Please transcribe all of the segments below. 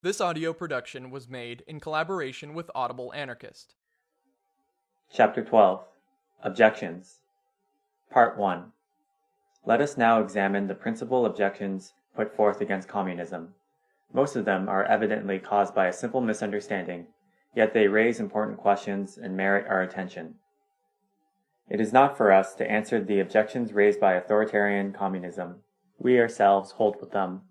This audio production was made in collaboration with Audible Anarchist. Chapter 12. Objections. Part 1. Let us now examine the principal objections put forth against communism. Most of them are evidently caused by a simple misunderstanding, yet they raise important questions and merit our attention. It is not for us to answer the objections raised by authoritarian communism. We ourselves hold with them.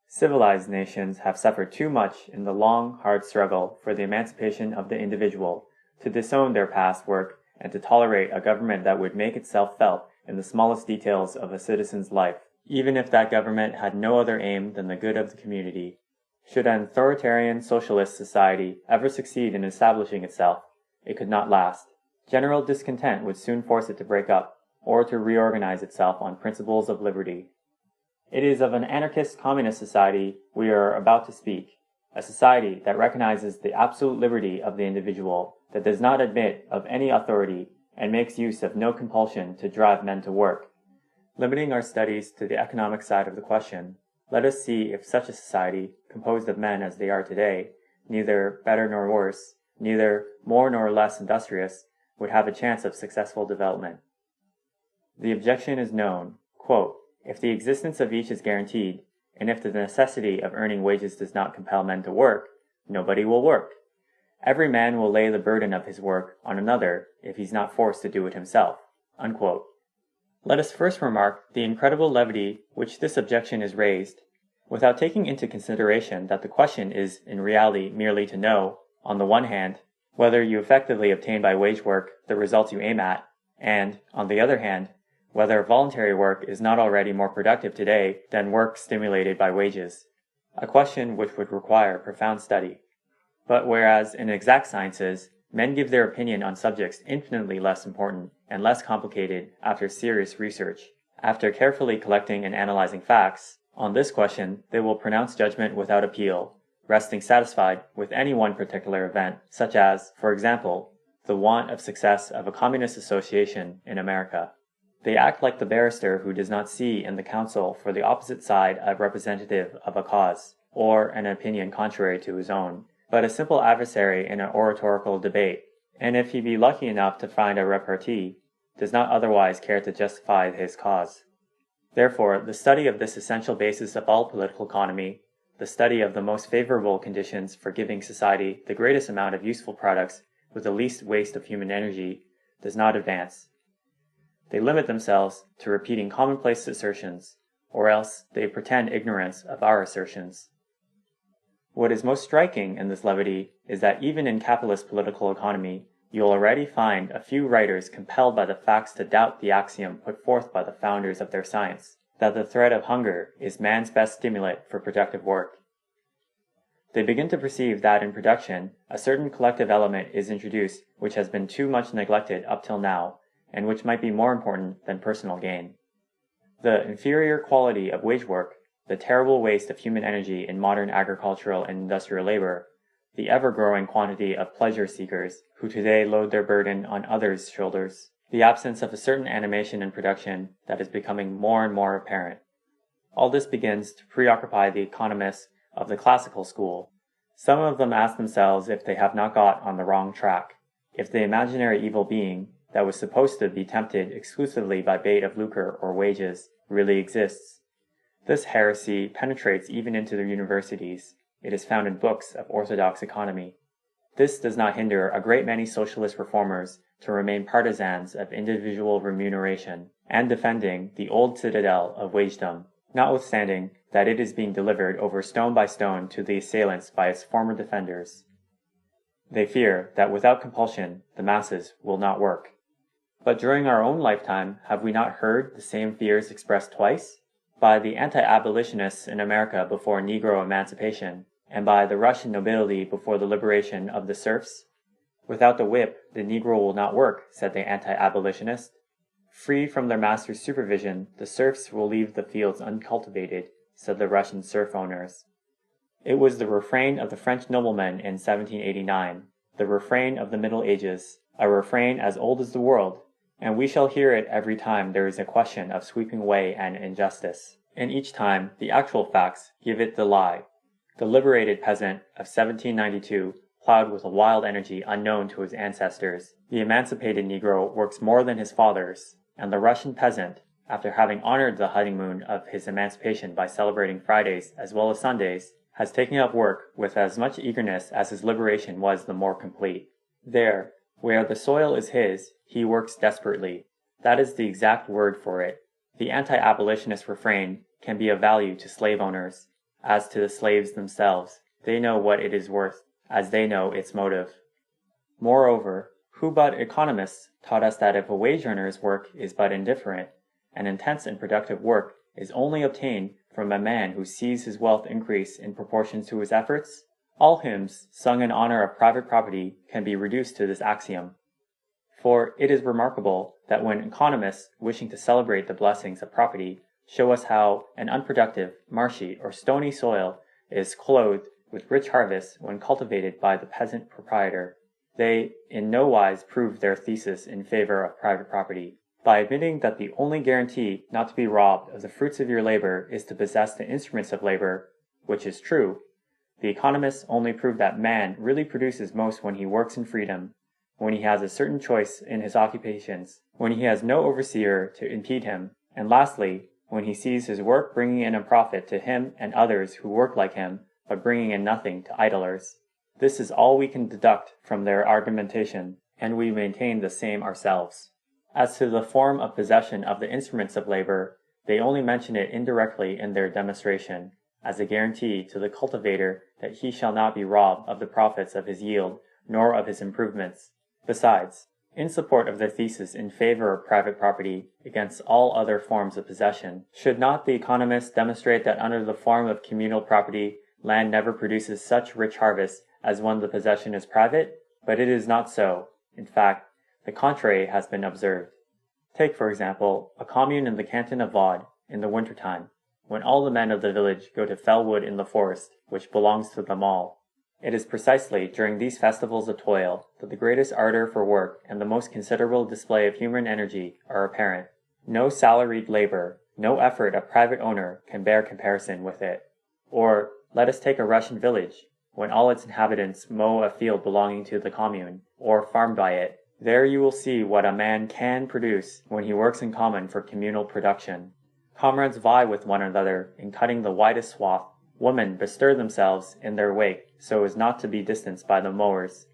Civilized nations have suffered too much in the long, hard struggle for the emancipation of the individual to disown their past work and to tolerate a government that would make itself felt in the smallest details of a citizen's life, even if that government had no other aim than the good of the community. Should an authoritarian socialist society ever succeed in establishing itself, it could not last. General discontent would soon force it to break up, or to reorganize itself on principles of liberty. It is of an anarchist communist society we are about to speak, a society that recognizes the absolute liberty of the individual, that does not admit of any authority, and makes use of no compulsion to drive men to work. Limiting our studies to the economic side of the question, let us see if such a society, composed of men as they are today, neither better nor worse, neither more nor less industrious, would have a chance of successful development. The objection is known, quote, if the existence of each is guaranteed, and if the necessity of earning wages does not compel men to work, nobody will work. Every man will lay the burden of his work on another if he's not forced to do it himself. Unquote. Let us first remark the incredible levity which this objection is raised, without taking into consideration that the question is in reality merely to know, on the one hand, whether you effectively obtain by wage work the results you aim at, and, on the other hand, whether voluntary work is not already more productive today than work stimulated by wages, a question which would require profound study. But whereas in exact sciences, men give their opinion on subjects infinitely less important and less complicated after serious research, after carefully collecting and analyzing facts, on this question they will pronounce judgment without appeal, resting satisfied with any one particular event, such as, for example, the want of success of a communist association in America. They act like the barrister who does not see in the counsel for the opposite side a representative of a cause, or an opinion contrary to his own, but a simple adversary in an oratorical debate, and if he be lucky enough to find a repartee, does not otherwise care to justify his cause. Therefore, the study of this essential basis of all political economy, the study of the most favorable conditions for giving society the greatest amount of useful products with the least waste of human energy, does not advance. They limit themselves to repeating commonplace assertions, or else they pretend ignorance of our assertions. What is most striking in this levity is that even in capitalist political economy, you'll already find a few writers compelled by the facts to doubt the axiom put forth by the founders of their science, that the threat of hunger is man's best stimulant for productive work. They begin to perceive that in production, a certain collective element is introduced which has been too much neglected up till now, and which might be more important than personal gain. The inferior quality of wage work, the terrible waste of human energy in modern agricultural and industrial labor, the ever-growing quantity of pleasure-seekers who today load their burden on others' shoulders, the absence of a certain animation in production that is becoming more and more apparent. All this begins to preoccupy the economists of the classical school. Some of them ask themselves if they have not got on the wrong track, if the imaginary evil being that was supposed to be tempted exclusively by bait of lucre or wages really exists. This heresy penetrates even into the universities. It is found in books of orthodox economy. This does not hinder a great many socialist reformers to remain partisans of individual remuneration and defending the old citadel of wagedom, notwithstanding that it is being delivered over stone by stone to the assailants by its former defenders. They fear that without compulsion the masses will not work. But during our own lifetime, have we not heard the same fears expressed twice? By the anti-abolitionists in America before Negro emancipation, and by the Russian nobility before the liberation of the serfs. Without the whip, the Negro will not work, said the anti-abolitionist. Free from their master's supervision, the serfs will leave the fields uncultivated, said the Russian serf owners. It was the refrain of the French noblemen in 1789, the refrain of the Middle Ages, a refrain as old as the world, and we shall hear it every time there is a question of sweeping away an injustice. And each time the actual facts give it the lie. The liberated peasant of 1792 plowed with a wild energy unknown to his ancestors. The emancipated Negro works more than his fathers, and the Russian peasant, after having honored the honeymoon of his emancipation by celebrating Fridays as well as Sundays, has taken up work with as much eagerness as his liberation was the more complete. There, where the soil is his, he works desperately. That is the exact word for it. The anti-abolitionist refrain can be of value to slave owners. As to the slaves themselves, they know what it is worth, as they know its motive. Moreover, who but economists taught us that if a wage earner's work is but indifferent, and intense and productive work is only obtained from a man who sees his wealth increase in proportion to his efforts? All hymns sung in honor of private property can be reduced to this axiom. For it is remarkable that when economists, wishing to celebrate the blessings of property, show us how an unproductive, marshy, or stony soil is clothed with rich harvests when cultivated by the peasant proprietor, they in no wise prove their thesis in favor of private property. By admitting that the only guarantee not to be robbed of the fruits of your labor is to possess the instruments of labor, which is true, the economists only prove that man really produces most when he works in freedom, when he has a certain choice in his occupations, when he has no overseer to impede him, and lastly, when he sees his work bringing in a profit to him and others who work like him, but bringing in nothing to idlers. This is all we can deduct from their argumentation, and we maintain the same ourselves. As to the form of possession of the instruments of labor, they only mention it indirectly in their demonstration, as a guarantee to the cultivator that he shall not be robbed of the profits of his yield, nor of his improvements. Besides, in support of their thesis in favor of private property against all other forms of possession, should not the economists demonstrate that under the form of communal property, land never produces such rich harvests as when the possession is private? But it is not so. In fact, the contrary has been observed. Take, for example, a commune in the canton of Vaud in the winter-time, when all the men of the village go to fell wood in the forest, which belongs to them all. It is precisely during these festivals of toil that the greatest ardor for work and the most considerable display of human energy are apparent. No salaried labor, no effort of private owner can bear comparison with it. Or, let us take a Russian village, when all its inhabitants mow a field belonging to the commune, or farmed by it. There you will see what a man can produce when he works in common for communal production. Comrades vie with one another in cutting the widest swath. Women bestir themselves in their wake so as not to be distanced by the mowers.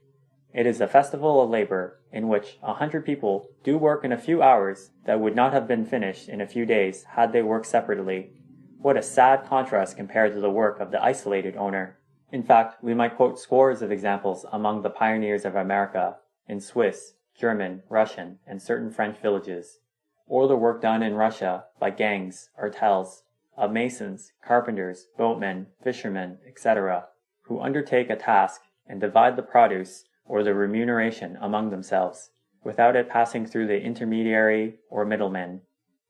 It is a festival of labor in which 100 people do work in a few hours that would not have been finished in a few days had they worked separately. What a sad contrast compared to the work of the isolated owner. In fact, we might quote scores of examples among the pioneers of America, in Swiss, German, Russian, and certain French villages, or the work done in Russia by gangs, artels, of masons, carpenters, boatmen, fishermen, etc., who undertake a task and divide the produce or the remuneration among themselves, without it passing through the intermediary or middlemen.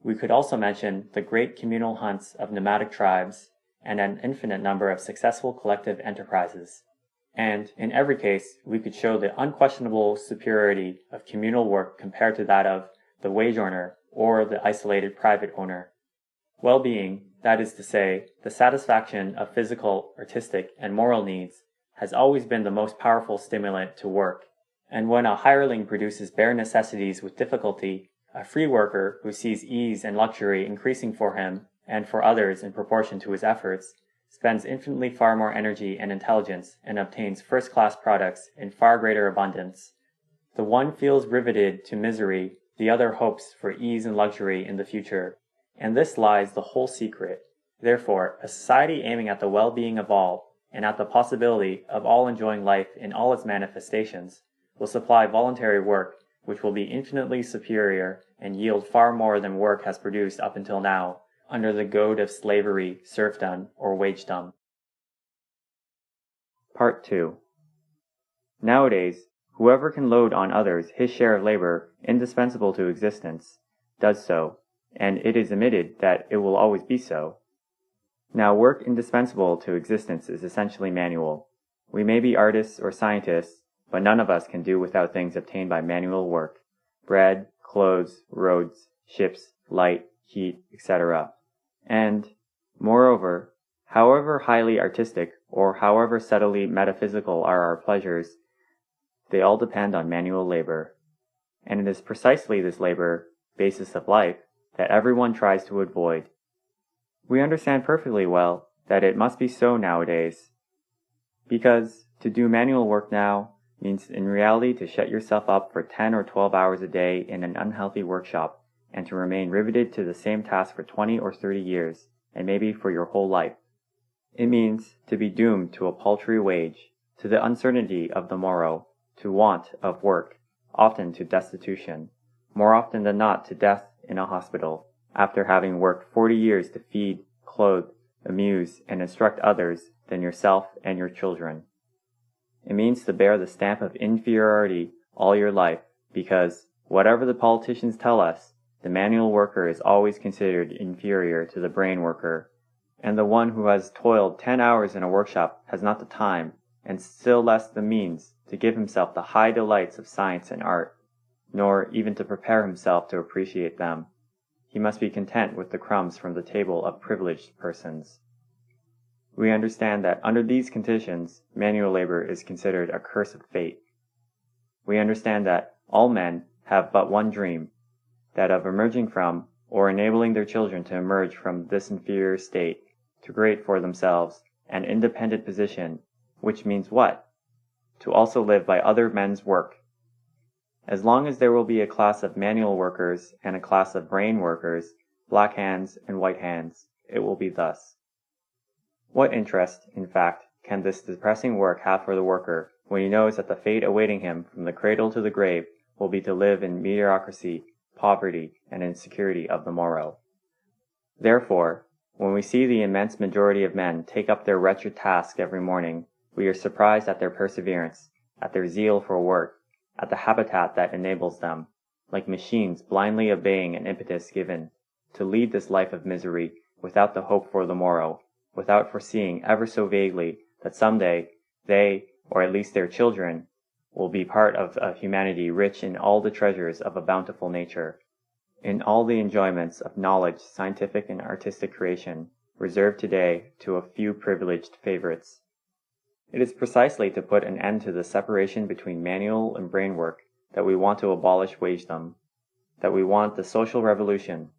We could also mention the great communal hunts of nomadic tribes and an infinite number of successful collective enterprises. And in every case, we could show the unquestionable superiority of communal work compared to that of the wage earner or the isolated private owner. Well-being, that is to say, the satisfaction of physical, artistic, and moral needs, has always been the most powerful stimulant to work. And when a hireling produces bare necessities with difficulty, a free worker who sees ease and luxury increasing for him and for others in proportion to his efforts, spends infinitely far more energy and intelligence and obtains first-class products in far greater abundance. The one feels riveted to misery, the other hopes for ease and luxury in the future. And this lies the whole secret. Therefore, a society aiming at the well-being of all, and at the possibility of all enjoying life in all its manifestations, will supply voluntary work which will be infinitely superior and yield far more than work has produced up until now, under the goad of slavery, serfdom, or wagedom. Part 2. Nowadays, whoever can load on others his share of labor indispensable to existence, does so, and it is admitted that it will always be so. Now, work indispensable to existence is essentially manual. We may be artists or scientists, but none of us can do without things obtained by manual work: bread, clothes, roads, ships, light, heat, etc. And, moreover, however highly artistic or however subtly metaphysical are our pleasures, they all depend on manual labor. And it is precisely this labor, basis of life, that everyone tries to avoid. We understand perfectly well that it must be so nowadays, because to do manual work now means in reality to shut yourself up for 10 or 12 hours a day in an unhealthy workshop and to remain riveted to the same task for 20 or 30 years, and maybe for your whole life. It means to be doomed to a paltry wage, to the uncertainty of the morrow, to want of work, often to destitution, more often than not to death in a hospital, after having worked 40 years to feed, clothe, amuse, and instruct others than yourself and your children. It means to bear the stamp of inferiority all your life, because, whatever the politicians tell us, the manual worker is always considered inferior to the brain worker, and the one who has toiled 10 hours in a workshop has not the time, and still less the means, to give himself the high delights of science and art, nor even to prepare himself to appreciate them. He must be content with the crumbs from the table of privileged persons. We understand that under these conditions, manual labor is considered a curse of fate. We understand that all men have but one dream, that of emerging from, or enabling their children to emerge from this inferior state, to create for themselves an independent position, which means what? To also live by other men's work. As long as there will be a class of manual workers and a class of brain workers, black hands and white hands, it will be thus. What interest, in fact, can this depressing work have for the worker when he knows that the fate awaiting him from the cradle to the grave will be to live in mediocrity, poverty, and insecurity of the morrow? Therefore, when we see the immense majority of men take up their wretched task every morning, we are surprised at their perseverance, at their zeal for work, at the habitat that enables them, like machines blindly obeying an impetus given, to lead this life of misery without the hope for the morrow, without foreseeing ever so vaguely that some day they, or at least their children, will be part of a humanity rich in all the treasures of a bountiful nature, in all the enjoyments of knowledge, scientific and artistic creation, reserved today to a few privileged favorites. It is precisely to put an end to the separation between manual and brain work that we want to abolish wagedom, that we want the social revolution.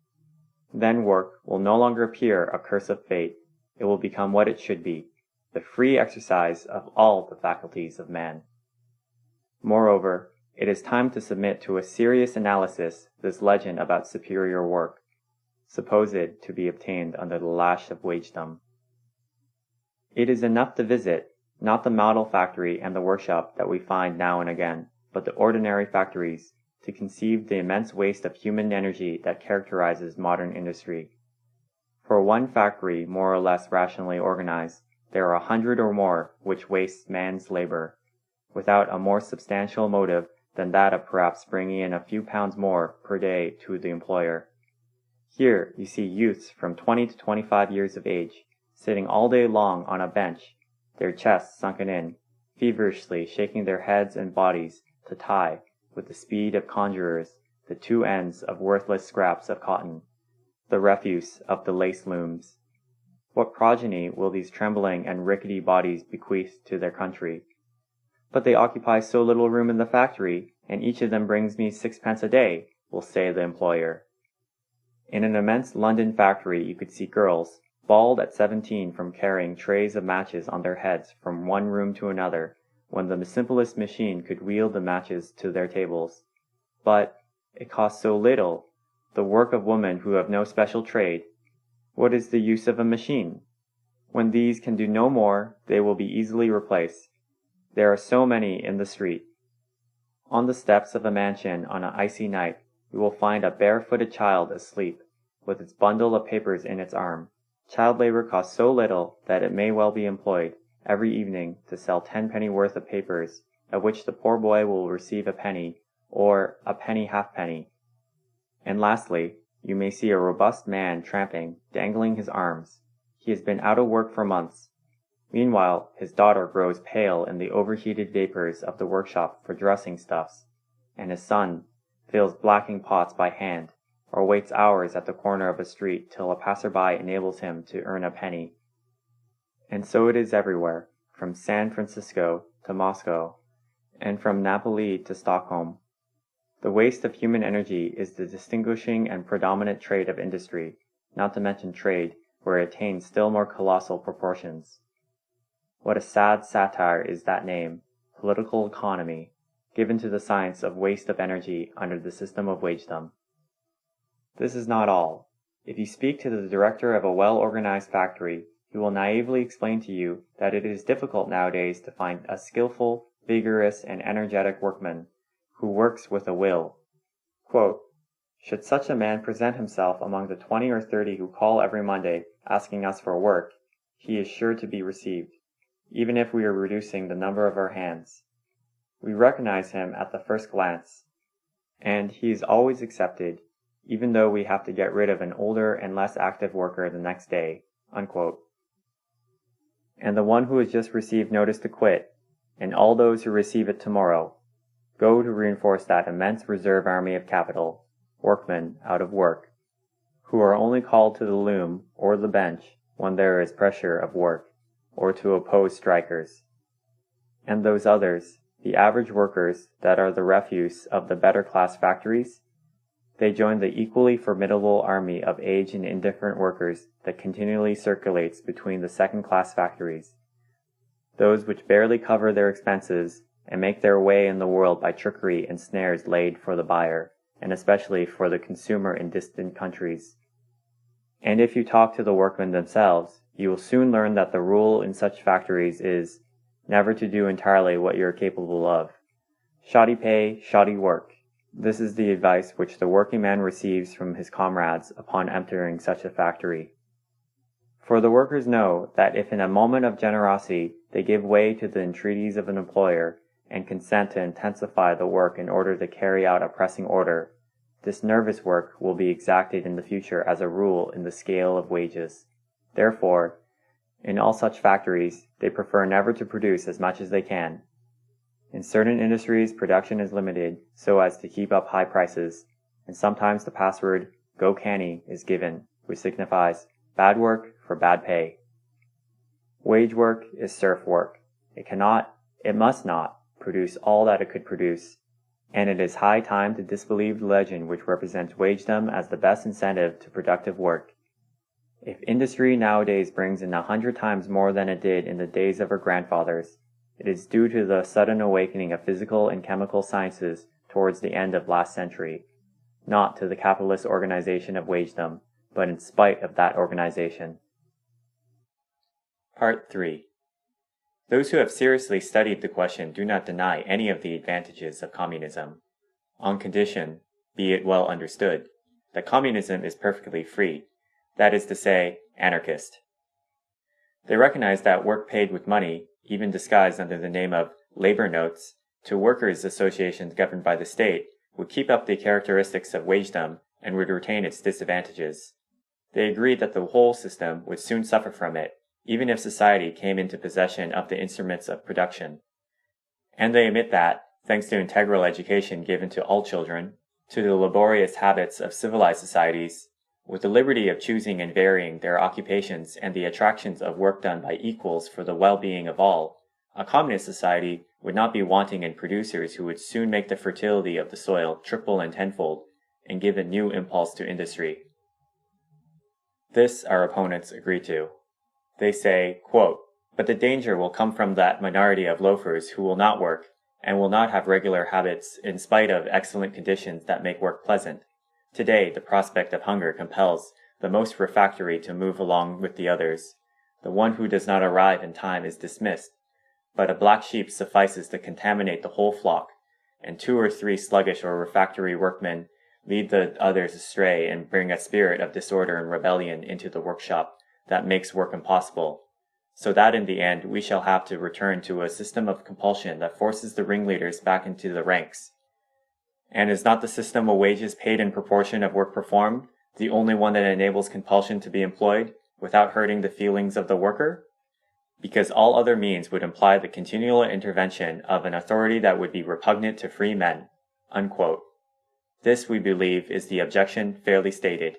Then work will no longer appear a curse of fate. It will become what it should be, the free exercise of all the faculties of man. Moreover, it is time to submit to a serious analysis this legend about superior work, supposed to be obtained under the lash of wagedom. It is enough to visit, not the model factory and the workshop that we find now and again, but the ordinary factories, to conceive the immense waste of human energy that characterizes modern industry. For one factory more or less rationally organized, there are 100 or more which waste man's labor, without a more substantial motive than that of perhaps bringing in a few pounds more per day to the employer. Here you see youths from 20 to 25 years of age, sitting all day long on a bench, their chests sunken in, feverishly shaking their heads and bodies to tie, with the speed of conjurers, the two ends of worthless scraps of cotton, the refuse of the lace looms. What progeny will these trembling and rickety bodies bequeath to their country? But they occupy so little room in the factory, and each of them brings me 6 pence a day, will say the employer. In an immense London factory you could see girls, bald at 17 from carrying trays of matches on their heads from one room to another, when the simplest machine could wheel the matches to their tables. But it costs so little, the work of women who have no special trade. What is the use of a machine? When these can do no more, they will be easily replaced. There are so many in the street. On the steps of a mansion on an icy night, you will find a barefooted child asleep, with its bundle of papers in its arm. Child labor costs so little that it may well be employed, every evening, to sell 10 penny worth of papers, of which the poor boy will receive a penny, or a penny halfpenny. And lastly, you may see a robust man tramping, dangling his arms. He has been out of work for months. Meanwhile, his daughter grows pale in the overheated vapors of the workshop for dressing stuffs, and his son fills blacking pots by hand, or waits hours at the corner of a street till a passer-by enables him to earn a penny. And so it is everywhere, from San Francisco to Moscow, and from Napoli to Stockholm. The waste of human energy is the distinguishing and predominant trait of industry, not to mention trade, where it attains still more colossal proportions. What a sad satire is that name, political economy, given to the science of waste of energy under the system of wagedom. This is not all. If you speak to the director of a well-organized factory, he will naively explain to you that it is difficult nowadays to find a skillful, vigorous, and energetic workman who works with a will. Quote, should such a man present himself among the 20 or 30 who call every Monday asking us for work, he is sure to be received, even if we are reducing the number of our hands. We recognize him at the first glance, and he is always accepted, even though we have to get rid of an older and less active worker the next day. Unquote. And the one who has just received notice to quit, and all those who receive it tomorrow, go to reinforce that immense reserve army of capital, workmen out of work, who are only called to the loom or the bench when there is pressure of work, or to oppose strikers. And those others, the average workers that are the refuse of the better class factories, they join the equally formidable army of aged and indifferent workers that continually circulates between the second-class factories, those which barely cover their expenses and make their way in the world by trickery and snares laid for the buyer, and especially for the consumer in distant countries. And if you talk to the workmen themselves, you will soon learn that the rule in such factories is never to do entirely what you are capable of. Shoddy pay, shoddy work. This is the advice which the working man receives from his comrades upon entering such a factory. For the workers know that if in a moment of generosity they give way to the entreaties of an employer and consent to intensify the work in order to carry out a pressing order, this nervous work will be exacted in the future as a rule in the scale of wages. Therefore, in all such factories, they prefer never to produce as much as they can. In certain industries, production is limited so as to keep up high prices, and sometimes the password "Go Canny" is given, which signifies bad work for bad pay. Wage work is serf work. It must not, produce all that it could produce, and it is high time to disbelieve the legend which represents wagedom as the best incentive to productive work. If industry nowadays brings in 100 times more than it did in the days of our grandfathers, it is due to the sudden awakening of physical and chemical sciences towards the end of last century, not to the capitalist organization of wagedom, but in spite of that organization. Part 3. Those who have seriously studied the question do not deny any of the advantages of communism, on condition, be it well understood, that communism is perfectly free, that is to say, anarchist. They recognize that work paid with money, even disguised under the name of labor notes, to workers' associations governed by the state, would keep up the characteristics of wagedom and would retain its disadvantages. They agree that the whole system would soon suffer from it, even if society came into possession of the instruments of production. And they admit that, thanks to integral education given to all children, to the laborious habits of civilized societies, with the liberty of choosing and varying their occupations and the attractions of work done by equals for the well-being of all, a communist society would not be wanting in producers who would soon make the fertility of the soil triple and tenfold and give a new impulse to industry. This our opponents agree to. They say, quote, but the danger will come from that minority of loafers who will not work and will not have regular habits in spite of excellent conditions that make work pleasant. Today, the prospect of hunger compels the most refractory to move along with the others. The one who does not arrive in time is dismissed, but a black sheep suffices to contaminate the whole flock, and 2 or 3 sluggish or refractory workmen lead the others astray and bring a spirit of disorder and rebellion into the workshop that makes work impossible, so that in the end we shall have to return to a system of compulsion that forces the ringleaders back into the ranks. And is not the system of wages paid in proportion of work performed the only one that enables compulsion to be employed without hurting the feelings of the worker? Because all other means would imply the continual intervention of an authority that would be repugnant to free men. Unquote. This, we believe, is the objection fairly stated.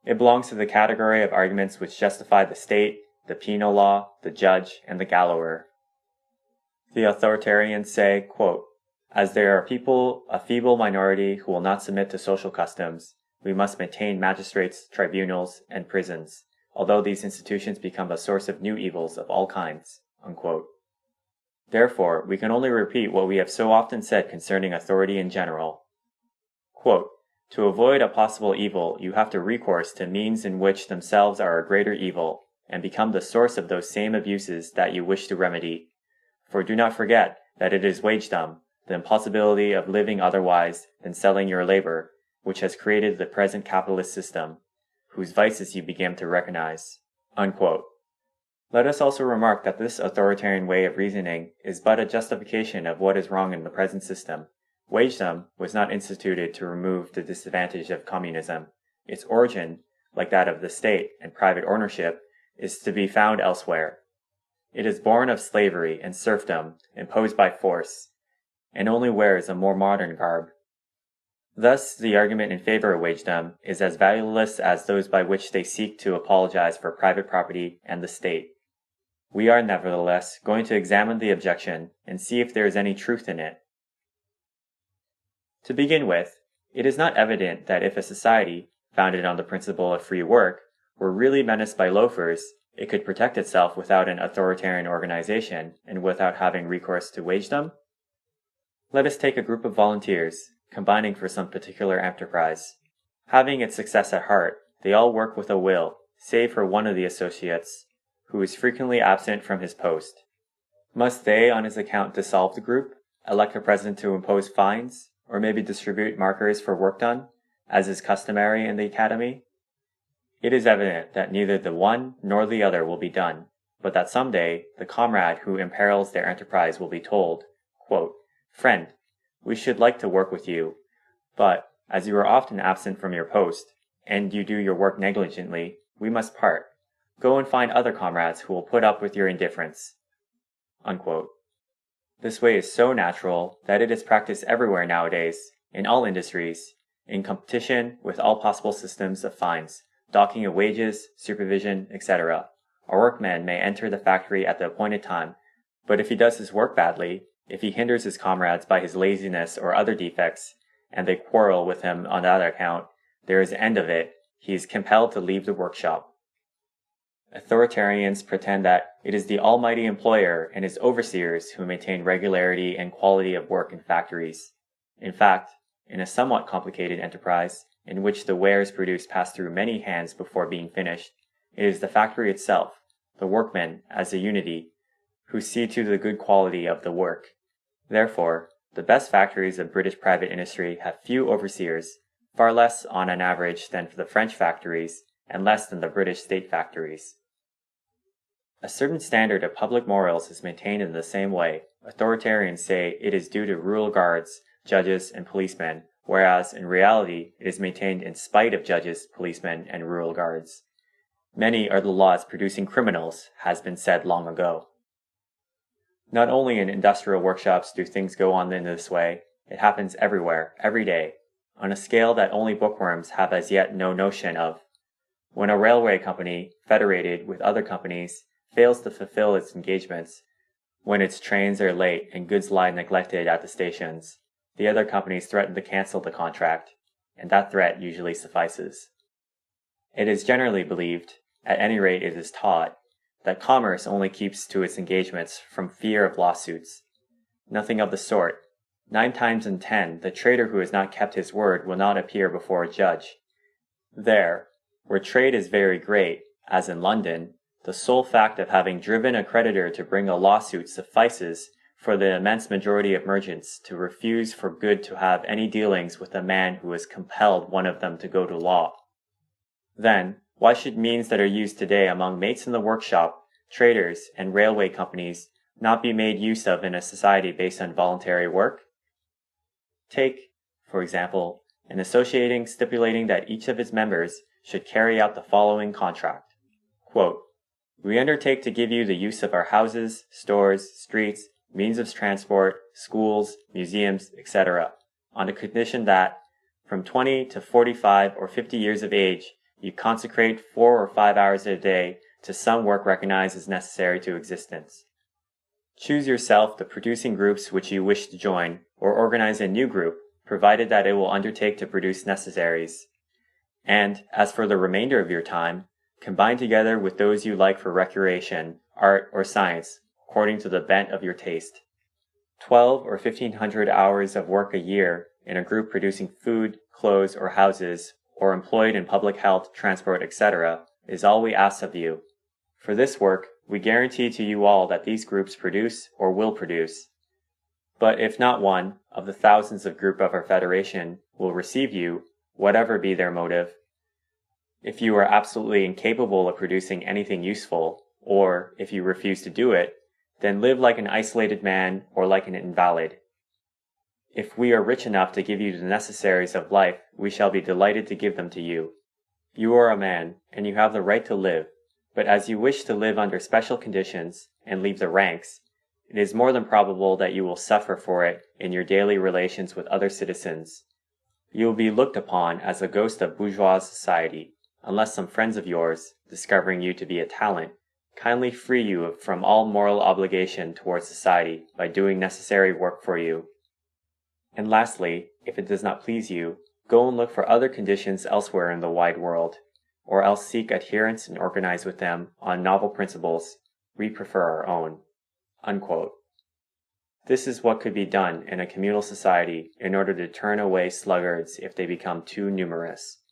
It belongs to the category of arguments which justify the state, the penal law, the judge, and the gallower. The authoritarians say, quote, as there are people, a feeble minority who will not submit to social customs, we must maintain magistrates, tribunals, and prisons, although these institutions become a source of new evils of all kinds, unquote. Therefore, we can only repeat what we have so often said concerning authority in general. Quote, to avoid a possible evil, you have to recourse to means in which themselves are a greater evil, and become the source of those same abuses that you wish to remedy. For do not forget that it is wagedom, the impossibility of living otherwise than selling your labor, which has created the present capitalist system, whose vices you began to recognize. Unquote. Let us also remark that this authoritarian way of reasoning is but a justification of what is wrong in the present system. Wagedom was not instituted to remove the disadvantage of communism. Its origin, like that of the state and private ownership, is to be found elsewhere. It is born of slavery and serfdom imposed by force, and only wears a more modern garb. Thus, the argument in favor of wagedom is as valueless as those by which they seek to apologize for private property and the state. We are, nevertheless, going to examine the objection and see if there is any truth in it. To begin with, it is not evident that if a society, founded on the principle of free work, were really menaced by loafers, it could protect itself without an authoritarian organization and without having recourse to wagedom. Let us take a group of volunteers, combining for some particular enterprise. Having its success at heart, they all work with a will, save for one of the associates, who is frequently absent from his post. Must they, on his account, dissolve the group, elect a president to impose fines, or maybe distribute markers for work done, as is customary in the academy? It is evident that neither the one nor the other will be done, but that someday the comrade who imperils their enterprise will be told, quote, friend, we should like to work with you, but as you are often absent from your post, and you do your work negligently, we must part. Go and find other comrades who will put up with your indifference. Unquote. This way is so natural that it is practiced everywhere nowadays, in all industries, in competition with all possible systems of fines, docking of wages, supervision, etc. A workman may enter the factory at the appointed time, but if he does his work badly, if he hinders his comrades by his laziness or other defects, and they quarrel with him on that account, there is an end of it. He is compelled to leave the workshop. Authoritarians pretend that it is the almighty employer and his overseers who maintain regularity and quality of work in factories. In fact, in a somewhat complicated enterprise, in which the wares produced pass through many hands before being finished, it is the factory itself, the workmen as a unity, who see to the good quality of the work. Therefore, the best factories of British private industry have few overseers, far less on an average than the French factories, and less than the British state factories. A certain standard of public morals is maintained in the same way. Authoritarians say it is due to rural guards, judges, and policemen, whereas in reality it is maintained in spite of judges, policemen, and rural guards. Many are the laws producing criminals, has been said long ago. Not only in industrial workshops do things go on in this way, it happens everywhere, every day, on a scale that only bookworms have as yet no notion of. When a railway company, federated with other companies, fails to fulfill its engagements, when its trains are late and goods lie neglected at the stations, the other companies threaten to cancel the contract, and that threat usually suffices. It is generally believed, at any rate it is taught, that commerce only keeps to its engagements from fear of lawsuits. Nothing of the sort. 9 times in 10, the trader who has not kept his word will not appear before a judge. There, where trade is very great, as in London, the sole fact of having driven a creditor to bring a lawsuit suffices for the immense majority of merchants to refuse for good to have any dealings with a man who has compelled one of them to go to law. Then, why should means that are used today among mates in the workshop, traders, and railway companies not be made use of in a society based on voluntary work? Take, for example, an associating stipulating that each of its members should carry out the following contract. Quote, we undertake to give you the use of our houses, stores, streets, means of transport, schools, museums, etc., on the condition that, from 20 to 45 or 50 years of age, you consecrate 4 or 5 hours a day to some work recognized as necessary to existence. Choose yourself the producing groups which you wish to join, or organize a new group, provided that it will undertake to produce necessaries. And, as for the remainder of your time, combine together with those you like for recreation, art, or science, according to the bent of your taste. 12 or 1,500 hours of work a year in a group producing food, clothes, or houses, or employed in public health, transport, etc., is all we ask of you. For this work, we guarantee to you all that these groups produce or will produce. But if not one of the thousands of group of our Federation will receive you, whatever be their motive, if you are absolutely incapable of producing anything useful, or if you refuse to do it, then live like an isolated man or like an invalid. If we are rich enough to give you the necessaries of life, we shall be delighted to give them to you. You are a man, and you have the right to live, but as you wish to live under special conditions and leave the ranks, it is more than probable that you will suffer for it in your daily relations with other citizens. You will be looked upon as a ghost of bourgeois society, unless some friends of yours, discovering you to be a talent, kindly free you from all moral obligation towards society by doing necessary work for you. And lastly, if it does not please you, go and look for other conditions elsewhere in the wide world, or else seek adherents and organize with them on novel principles. We prefer our own." Unquote. This is what could be done in a communal society in order to turn away sluggards if they become too numerous.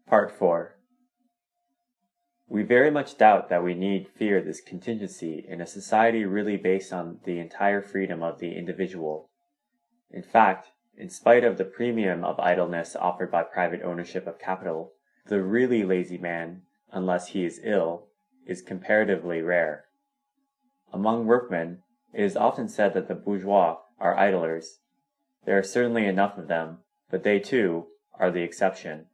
Part 4. We very much doubt that we need fear this contingency in a society really based on the entire freedom of the individual. In fact, in spite of the premium of idleness offered by private ownership of capital, the really lazy man, unless he is ill, is comparatively rare. Among workmen, it is often said that the bourgeois are idlers. There are certainly enough of them, but they, too, are the exception.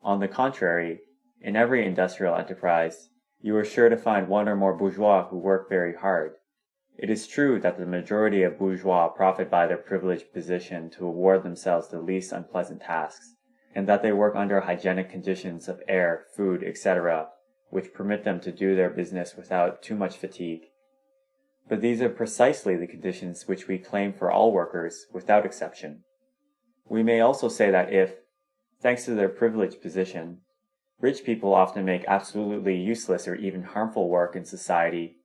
On the contrary, in every industrial enterprise, you are sure to find one or more bourgeois who work very hard. It is true that the majority of bourgeois profit by their privileged position to award themselves the least unpleasant tasks, and that they work under hygienic conditions of air, food, etc., which permit them to do their business without too much fatigue. But these are precisely the conditions which we claim for all workers, without exception. We may also say that if, thanks to their privileged position, rich people often make absolutely useless or even harmful work in society,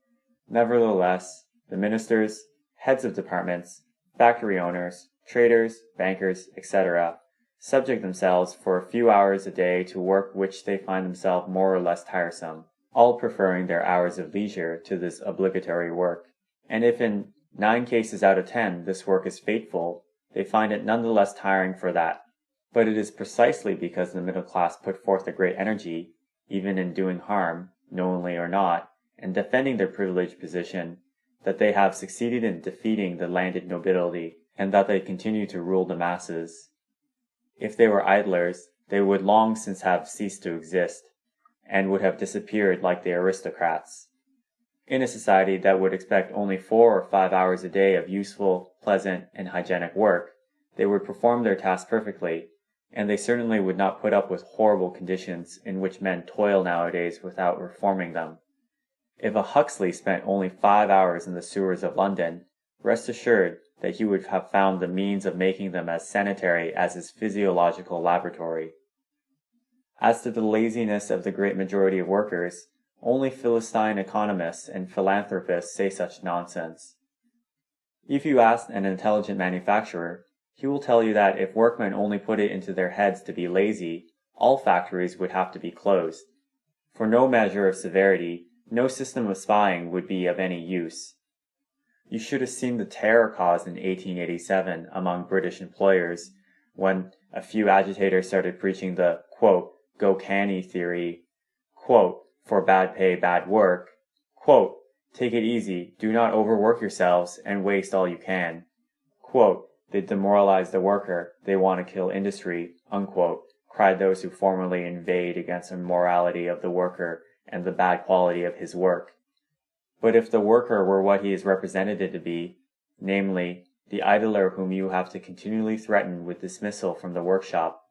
nevertheless, the ministers, heads of departments, factory owners, traders, bankers, etc., subject themselves for a few hours a day to work which they find themselves more or less tiresome, all preferring their hours of leisure to this obligatory work. And if in 9 cases out of 10 this work is fateful, they find it none the less tiring for that. But it is precisely because the middle class put forth a great energy, even in doing harm, knowingly or not, and defending their privileged position, that they have succeeded in defeating the landed nobility, and that they continue to rule the masses. If they were idlers, they would long since have ceased to exist, and would have disappeared like the aristocrats. In a society that would expect only 4 or 5 hours a day of useful, pleasant, and hygienic work, they would perform their task perfectly, and they certainly would not put up with horrible conditions in which men toil nowadays without reforming them. If a Huxley spent only 5 hours in the sewers of London, rest assured that he would have found the means of making them as sanitary as his physiological laboratory. As to the laziness of the great majority of workers, only Philistine economists and philanthropists say such nonsense. If you ask an intelligent manufacturer, he will tell you that if workmen only put it into their heads to be lazy, all factories would have to be closed. For no measure of severity, no system of spying would be of any use. You should have seen the terror caused in 1887 among British employers when a few agitators started preaching the, quote, "go canny" theory, quote, "for bad pay, bad work," quote, "take it easy, do not overwork yourselves and waste all you can," quote, "they demoralize the worker, they want to kill industry," unquote, cried those who formerly inveighed against the morality of the worker and the bad quality of his work. But if the worker were what he is represented to be, namely, the idler whom you have to continually threaten with dismissal from the workshop,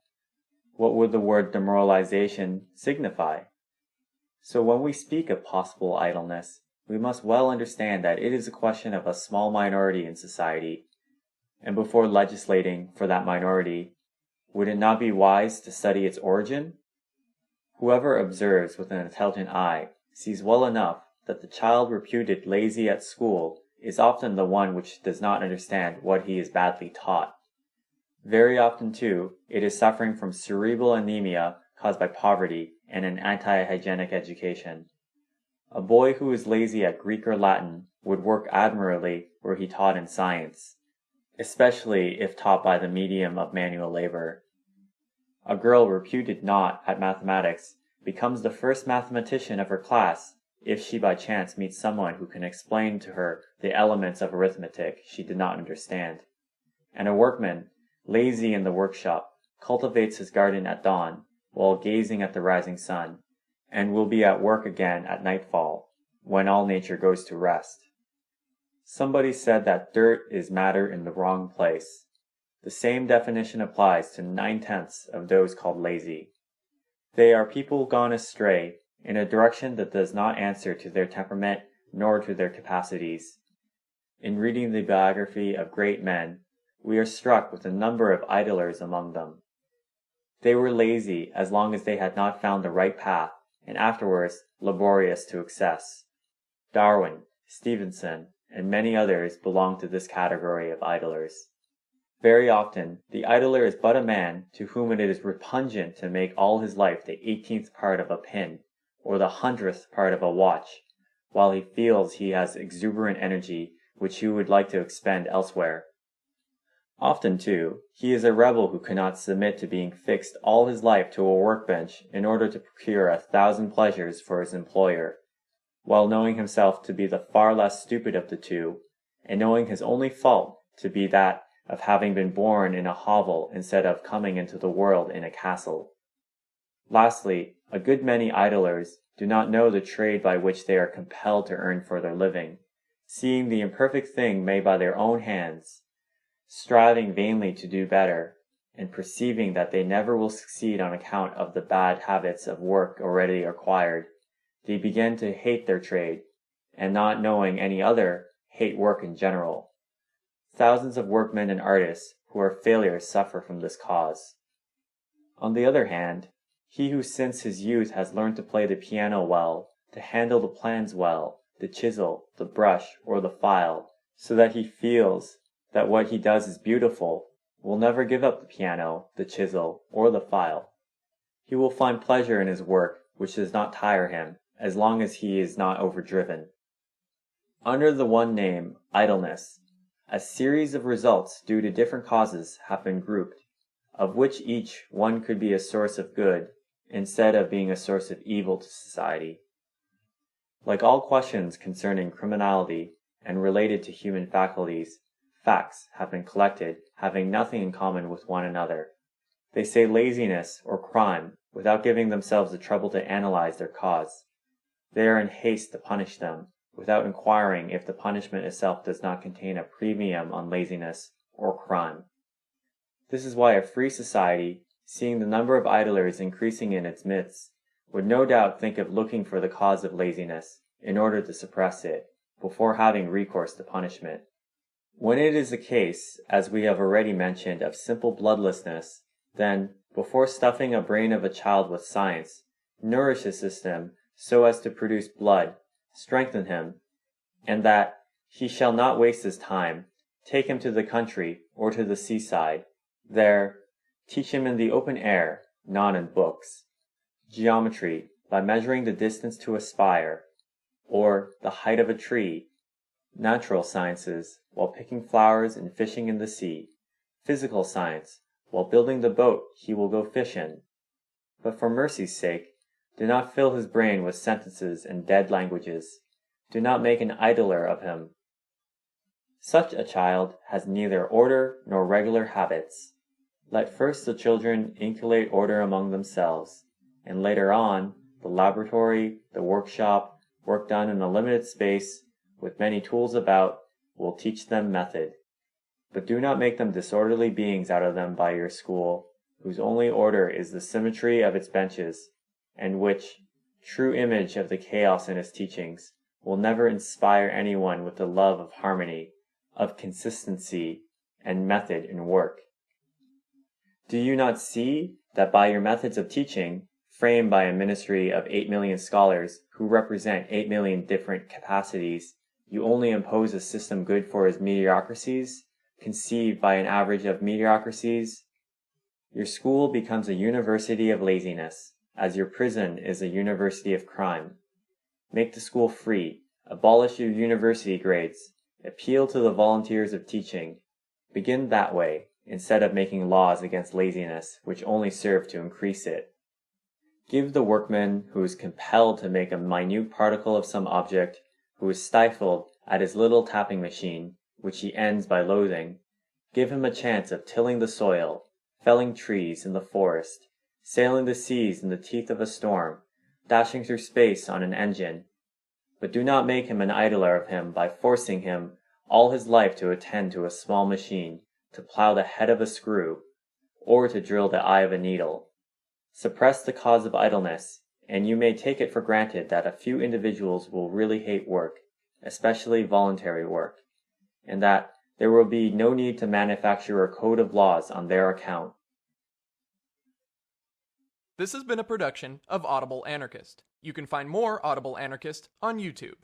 what would the word demoralization signify? So when we speak of possible idleness, we must well understand that it is a question of a small minority in society, and before legislating for that minority, would it not be wise to study its origin? Whoever observes with an intelligent eye sees well enough that the child reputed lazy at school is often the one which does not understand what he is badly taught. Very often, too, it is suffering from cerebral anemia caused by poverty and an anti-hygienic education. A boy who is lazy at Greek or Latin would work admirably were he taught in science, especially if taught by the medium of manual labor. A girl reputed not at mathematics becomes the first mathematician of her class if she by chance meets someone who can explain to her the elements of arithmetic she did not understand. And a workman, lazy in the workshop, cultivates his garden at dawn while gazing at the rising sun, and will be at work again at nightfall, when all nature goes to rest. Somebody said that dirt is matter in the wrong place. The same definition applies to 9/10 of those called lazy. They are people gone astray in a direction that does not answer to their temperament nor to their capacities. In reading the biography of great men, we are struck with the number of idlers among them. They were lazy as long as they had not found the right path, and afterwards laborious to excess. Darwin, Stevenson, and many others belong to this category of idlers. Very often, the idler is but a man to whom it is repugnant to make all his life the 18th part of a pin, or the 100th part of a watch, while he feels he has exuberant energy which he would like to expend elsewhere. Often, too, he is a rebel who cannot submit to being fixed all his life to a workbench in order to procure 1,000 pleasures for his employer, while knowing himself to be the far less stupid of the two, and knowing his only fault to be that of having been born in a hovel instead of coming into the world in a castle. Lastly, a good many idlers do not know the trade by which they are compelled to earn for their living, seeing the imperfect thing made by their own hands, striving vainly to do better, and perceiving that they never will succeed on account of the bad habits of work already acquired. They begin to hate their trade, and not knowing any other, hate work in general. Thousands of workmen and artists who are failures suffer from this cause. On the other hand, he who since his youth has learned to play the piano well, to handle the plans well, the chisel, the brush, or the file, so that he feels that what he does is beautiful, will never give up the piano, the chisel, or the file. He will find pleasure in his work which does not tire him, as long as he is not overdriven. Under the one name, idleness, a series of results due to different causes have been grouped, of which each one could be a source of good, instead of being a source of evil to society. Like all questions concerning criminality and related to human faculties, facts have been collected having nothing in common with one another. They say laziness or crime without giving themselves the trouble to analyze their cause. They are in haste to punish them, without inquiring if the punishment itself does not contain a premium on laziness or crime. This is why a free society, seeing the number of idlers increasing in its midst, would no doubt think of looking for the cause of laziness, in order to suppress it, before having recourse to punishment. When it is a case, as we have already mentioned, of simple bloodlessness, then, before stuffing a brain of a child with science, nourish his system so as to produce blood, strengthen him, and that he shall not waste his time, take him to the country or to the seaside. There, teach him in the open air, not in books. Geometry, by measuring the distance to a spire, or the height of a tree. Natural sciences, while picking flowers and fishing in the sea. Physical science, while building the boat he will go fish in. But for mercy's sake, do not fill his brain with sentences and dead languages. Do not make an idler of him. Such a child has neither order nor regular habits. Let first the children inculcate order among themselves, and later on, the laboratory, the workshop, work done in a limited space, with many tools about, will teach them method. But do not make them disorderly beings out of them by your school, whose only order is the symmetry of its benches, and which, true image of the chaos in his teachings, will never inspire anyone with the love of harmony, of consistency, and method in work. Do you not see that by your methods of teaching, framed by a ministry of 8 million scholars who represent 8 million different capacities, you only impose a system good for his mediocrities, conceived by an average of mediocrities? Your school becomes a university of laziness, as your prison is a university of crime. Make the school free, abolish your university grades, appeal to the volunteers of teaching. Begin that way, instead of making laws against laziness which only serve to increase it. Give the workman who is compelled to make a minute particle of some object, who is stifled at his little tapping machine, which he ends by loathing, give him a chance of tilling the soil, felling trees in the forest, sailing the seas in the teeth of a storm, dashing through space on an engine. But do not make him an idler of him by forcing him all his life to attend to a small machine, to plow the head of a screw, or to drill the eye of a needle. Suppress the cause of idleness, and you may take it for granted that a few individuals will really hate work, especially voluntary work, and that there will be no need to manufacture a code of laws on their account. This has been a production of Audible Anarchist. You can find more Audible Anarchist on YouTube.